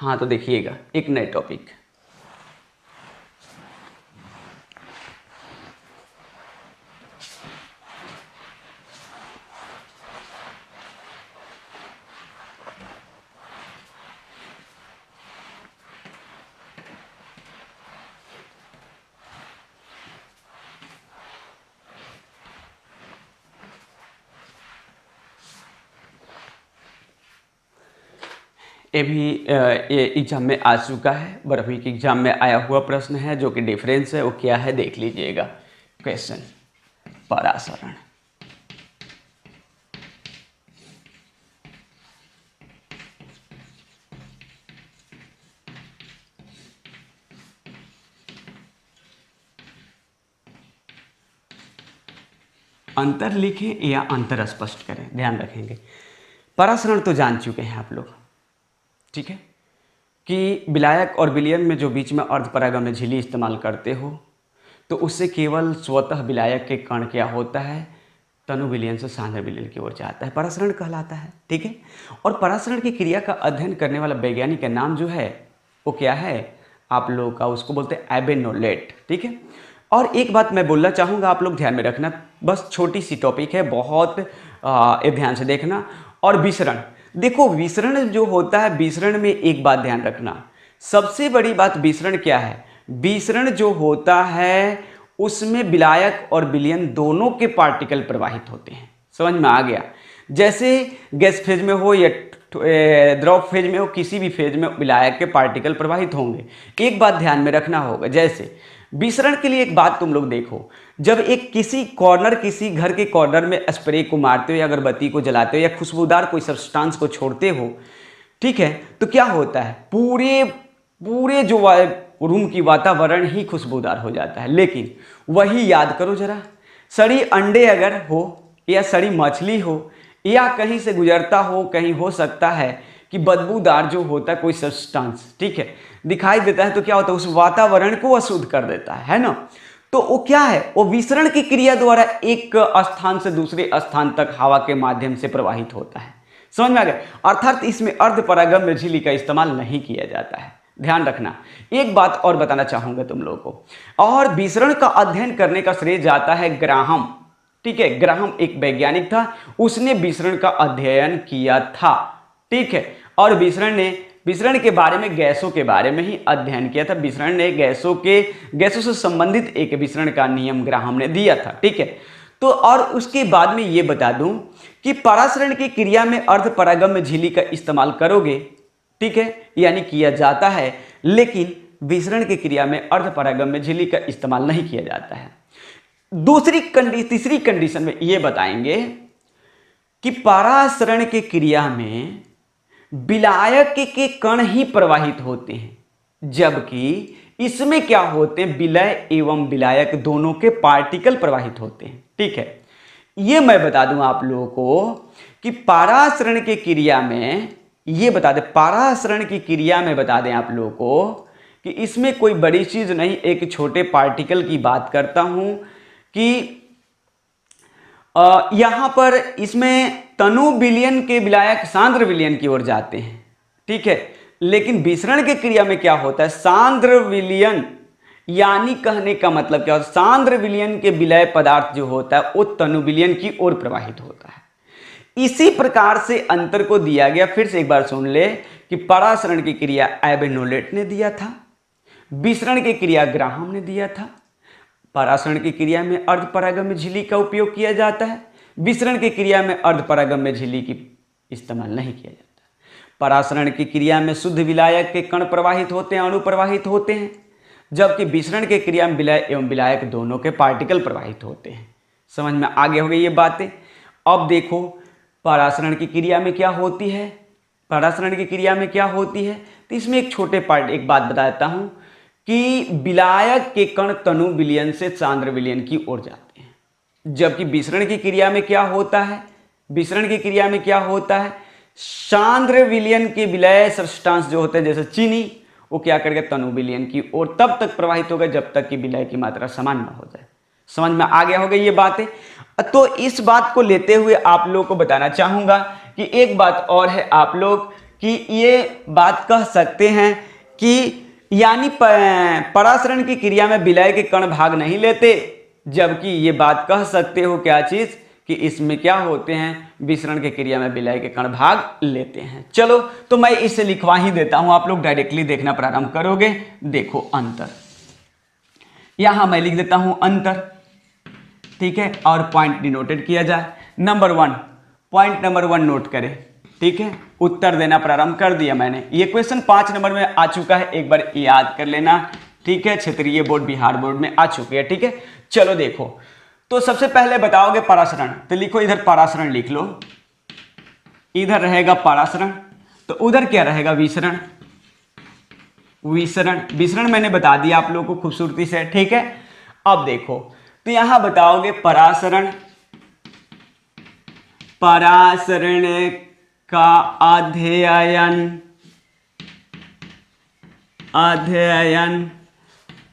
हाँ तो देखिएगा एक नए टॉपिक। ये भी ये एग्जाम में आ चुका है, 12वीं के एग्जाम में आया हुआ प्रश्न है जो कि डिफरेंस है वो क्या है देख लीजिएगा। क्वेश्चन परासरण। अंतर लिखें या अंतर स्पष्ट करें, ध्यान रखेंगे। परासरण तो जान चुके हैं आप लोग, ठीक है, कि विलायक और विलयन में जो बीच में अर्धपरागम्य झिल्ली इस्तेमाल करते हो तो उससे केवल स्वतः विलायक के कण क्या होता है, तनु विलयन से सांद्र विलयन की ओर जाता है, परासरण कहलाता है, ठीक है। और परासरण की क्रिया का अध्ययन करने वाला वैज्ञानिक का नाम जो है वो क्या है आप लोगों का, उसको बोलते हैं एबेनोलेट, ठीक है। और एक बात मैं बोलना चाहूँगा, आप लोग ध्यान में रखना, बस छोटी सी टॉपिक है, बहुत ध्यान से देखना। और विसरण, देखो विसरण जो होता है, विसरण में एक बात ध्यान रखना, सबसे बड़ी बात विसरण क्या है, विसरण जो होता है उसमें विलायक और विलयन दोनों के पार्टिकल प्रवाहित होते हैं, समझ में आ गया। जैसे गैस फेज में हो या द्रव फेज में हो, किसी भी फेज में विलायक के पार्टिकल प्रवाहित होंगे। एक बात ध्यान में रखना होगा, जैसे विसरण के लिए एक बात तुम लोग देखो, जब एक किसी कॉर्नर, किसी घर के कॉर्नर में स्प्रे को मारते हो या अगरबत्ती को जलाते हो या खुशबूदार कोई सब्सटेंस को छोड़ते हो, ठीक है, तो क्या होता है, पूरे पूरे जो रूम की वातावरण ही खुशबूदार हो जाता है। लेकिन वही याद करो जरा, सड़ी अंडे अगर हो या सड़ी मछली हो या कहीं से गुजरता हो, कहीं हो सकता है कि बदबूदार जो होता है कोई सब्सटेंस, ठीक है, दिखाई देता है, तो क्या होता है उस वातावरण को अशुद्ध कर देता है ना। तो वो क्या है, वो विसरण की क्रिया द्वारा एक स्थान से दूसरे स्थान तक हवा के माध्यम से प्रवाहित होता है, समझ में आ गया। अर्थात इसमें अर्धपरागम्य झिल्ली का इस्तेमाल नहीं किया जाता है, ध्यान रखना। एक बात और बताना चाहूंगा तुम लोगों को, और विसरण का अध्ययन करने का श्रेय जाता है ग्राहम, ठीक है, ग्राहम एक वैज्ञानिक था, उसने विसरण का अध्ययन किया था, ठीक है। और विसरण के बारे में, गैसों के बारे में ही अध्ययन किया था। विसरण ने गैसों से संबंधित एक विसरण का नियम ग्राहम ने दिया था, ठीक है। तो और उसके बाद में ये बता दूं कि परासरण की क्रिया में अर्धपरागम्य झिल्ली का इस्तेमाल करोगे, ठीक है, यानी किया जाता है, लेकिन विसरण की क्रिया में अर्धपरागम्य झिल्ली का इस्तेमाल नहीं किया जाता है। तीसरी कंडीशन में ये बताएंगे कि परासरण की क्रिया में विलायक के कण ही प्रवाहित होते हैं, जबकि इसमें क्या होते हैं, विलय एवं विलायक दोनों के पार्टिकल प्रवाहित होते हैं, ठीक है। ये मैं बता दूं आप लोगों को कि परासरण की क्रिया में, ये बता दें, परासरण की क्रिया में बता दें आप लोगों को कि इसमें कोई बड़ी चीज नहीं, एक छोटे पार्टिकल की बात करता हूं कि यहां पर इसमें तनु विलयन के विलायक सांद्र विलयन की ओर जाते हैं, ठीक है, लेकिन विसरण की क्रिया में क्या होता है, सांद्र विलयन, यानी कहने का मतलब क्या होता है, सांद्र विलयन के विलय पदार्थ जो होता है वो तनु विलयन की ओर प्रवाहित होता है। इसी प्रकार से अंतर को दिया गया, फिर से एक बार सुन ले, कि परासरण की क्रिया एबेनोलेट ने दिया था, विसरण की क्रिया ग्राहम ने दिया था। परासरण की क्रिया में अर्धपरागम्य झिल्ली का उपयोग किया जाता है, विसरण की क्रिया में अर्धपरागम्य झिल्ली की इस्तेमाल नहीं किया जाता। परासरण की क्रिया में शुद्ध विलायक के कण प्रवाहित होते हैं, अणु प्रवाहित होते हैं, जबकि विसरण की क्रिया में विलय एवं विलायक दोनों के पार्टिकल प्रवाहित होते हैं। समझ में आगे हो गई ये बातें। अब देखो परासरण की क्रिया में क्या होती है, परासरण की क्रिया में क्या होती है, तो इसमें एक बात बता देता हूं कि विलायक के कण तनु विलयन से सांद्र विलयन की ओर जाते हैं, जबकि विसरण की क्रिया में क्या होता है, विसरण की क्रिया में क्या होता है, सांद्र विलयन के विलय सब्सटेंस जो होते हैं जैसे चीनी, वो क्या करेगा, तनु विलयन की ओर तब तक प्रवाहित होगा जब तक कि विलय की मात्रा समान न हो जाए। समझ में आ गया होगा ये बातें। तो इस बात को लेते हुए आप लोगों को बताना चाहूंगा कि एक बात और है आप लोग कि ये बात कह सकते हैं कि यानी परासरण की क्रिया में विलय के कण भाग नहीं लेते, जबकि ये बात कह सकते हो क्या चीज कि इसमें क्या होते हैं, विसरण की क्रिया में विलय के कण भाग लेते हैं। चलो तो मैं इसे लिखवा ही देता हूं, आप लोग डायरेक्टली देखना प्रारंभ करोगे। देखो अंतर, यहां मैं लिख देता हूं अंतर, ठीक है, और पॉइंट डिनोटेड किया जाए। नंबर 1, पॉइंट नंबर 1 नोट करें, ठीक है। उत्तर देना प्रारंभ कर दिया मैंने। ये क्वेश्चन 5 नंबर में आ चुका है, एक बार याद कर लेना, ठीक है। क्षेत्रीय बोर्ड, बिहार बोर्ड में आ चुके हैं, ठीक है। चलो देखो, तो सबसे पहले बताओगे परासरण, तो लिखो इधर परासरण लिख लो, इधर रहेगा परासरण, तो उधर क्या रहेगा विसरण। विसरण, विसरण मैंने बता दिया आप लोगों को खूबसूरती से, ठीक है। अब देखो, तो यहां बताओगे परासरण, परासरण का अध्ययन, अध्ययन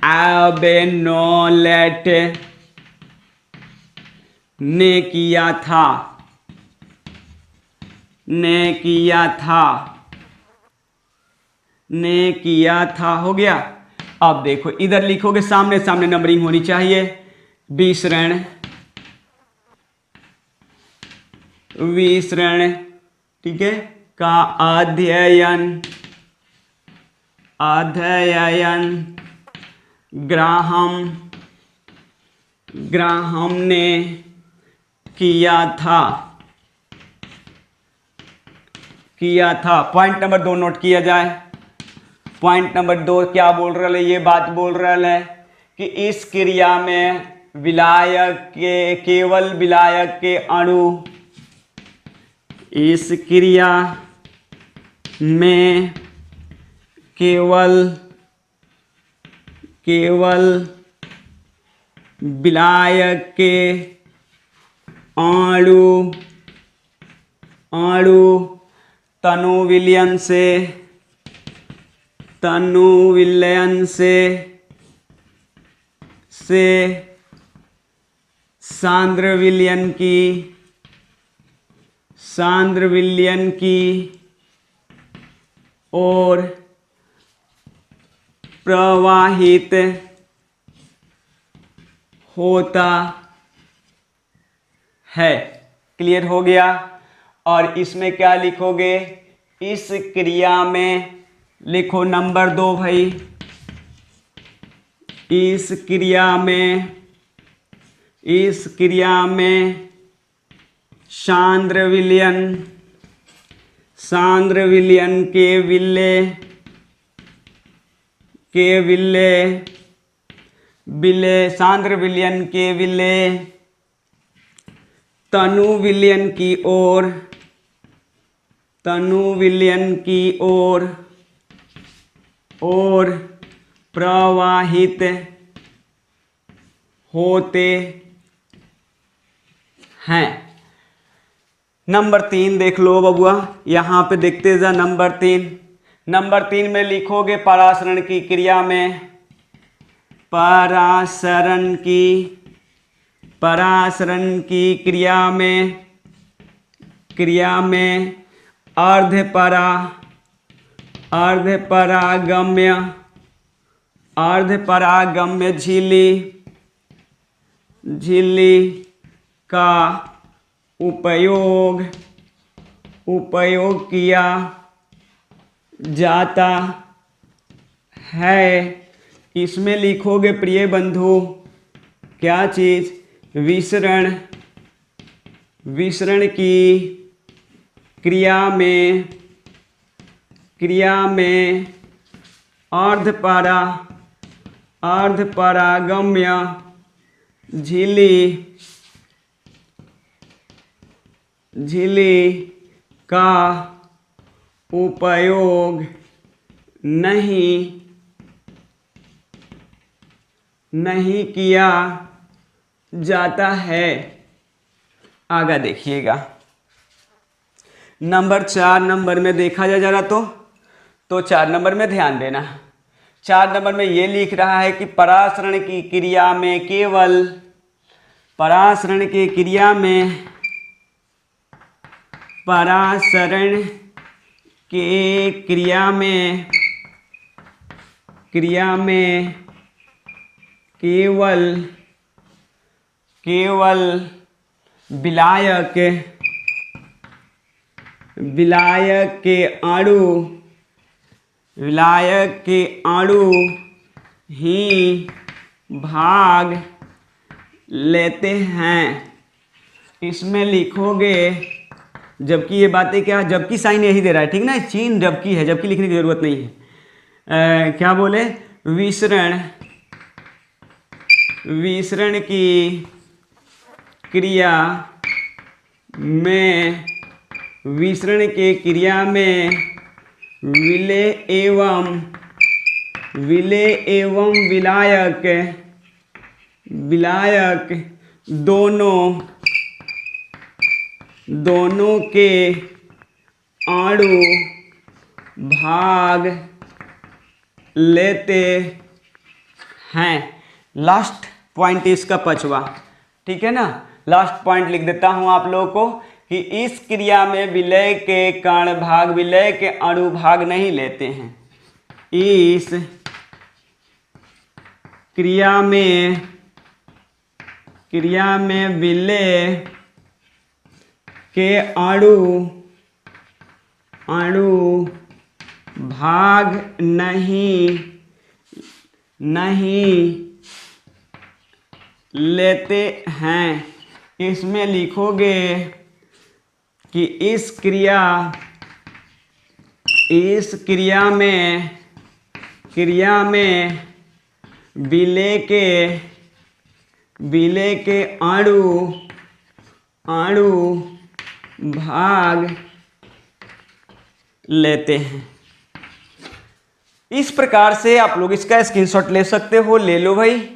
एबेनोलेट ने किया था, ने किया था, ने किया था, हो गया। अब देखो इधर लिखोगे, सामने सामने नंबरिंग होनी चाहिए। विसरण, विसरण, ठीक है, का अध्ययन, अध्ययन ग्राहम, ग्राहम ने किया था, किया था। पॉइंट नंबर 2 नोट किया जाए। पॉइंट नंबर 2 क्या बोल रहा है, ये बात बोल रहा है कि इस क्रिया में विलायक के, केवल विलायक के अणु, इस क्रिया में केवल, केवल विलायक के अणु, अणु तनु विलयन से, तनु विलयन से सांद्र विलयन की, सांद्र विलयन की ओर प्रवाहित होता है। क्लियर हो गया। और इसमें क्या लिखोगे, इस क्रिया में लिखो नंबर 2 भाई, इस क्रिया में, इस क्रिया में सांद्र विलयन, सांद्र विलयन के विलय, के विलय, विलय, सांद्र विलयन के विलय तनु विलयन की ओर, तनु विलयन की ओर, और प्रवाहित होते हैं। नंबर 3 देख लो बबुआ, यहां पे देखते जा। नंबर 3, नंबर 3 में लिखोगे परासरण की क्रिया में, परासरण की, परासरण की क्रिया में, क्रिया में अर्धपरा, अर्धपरागम्य, अर्धपरागम्य झिल्ली, झिल्ली का उपयोग, उपयोग किया जाता है। इसमें लिखोगे प्रिय बंधु क्या चीज, विसरण, विसरण की क्रिया में, क्रिया में अर्धपरा, अर्धपरागम्य झिल्ली, झिल्ली का उपयोग नहीं किया जाता है। आगे देखिएगा, नंबर 4 नंबर में देखा जाए जरा, तो 4 नंबर में ध्यान देना। 4 नंबर में ये लिख रहा है कि परासरण की क्रिया में केवल, परासरण की क्रिया में, परासरण के क्रिया में केवल विलायक के अणु ही भाग लेते हैं। इसमें लिखोगे, जबकि ये बातें क्या, जबकि साइन यही दे रहा है, ठीक ना, चीन जबकि है, जबकि लिखने की जरूरत नहीं है। क्या बोले, विसरण की क्रिया में विलेय एवं विलायक दोनों के अणु भाग लेते हैं। लास्ट पॉइंट इसका पांचवा, ठीक है ना। लास्ट पॉइंट लिख देता हूं आप लोगों को कि इस क्रिया में विलय के विलय के अणु भाग नहीं लेते हैं। इस क्रिया में विलय के अणु भाग नहीं लेते हैं। इसमें लिखोगे कि इस क्रिया में विलय के अणु भाग लेते हैं। इस प्रकार से आप लोग इसका स्क्रीनशॉट ले सकते हो। ले लो भाई,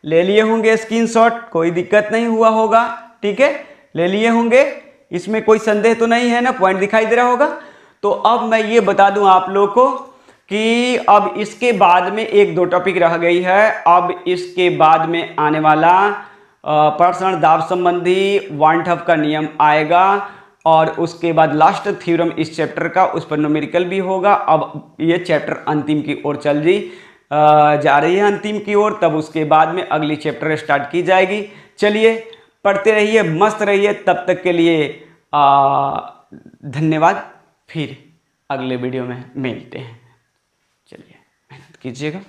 ले लिए होंगे स्क्रीनशॉट, कोई दिक्कत नहीं हुआ होगा, ठीक है, ले लिए होंगे, इसमें कोई संदेह तो नहीं है ना, पॉइंट दिखाई दे रहा होगा। तो अब मैं ये बता दूं आप लोग को कि अब इसके बाद में एक दो टॉपिक रह गई है। अब इसके बाद में आने वाला प्रसरण दाब संबंधी वन टफ का नियम आएगा, और उसके बाद लास्ट थ्योरम इस चैप्टर का, उस पर न्यूमेरिकल भी होगा। अब ये चैप्टर अंतिम की ओर जा रही है अंतिम की ओर, तब उसके बाद में अगली चैप्टर स्टार्ट की जाएगी। चलिए पढ़ते रहिए, मस्त रहिए, तब तक के लिए धन्यवाद। फिर अगले वीडियो में मिलते हैं। चलिए मेहनत कीजिएगा।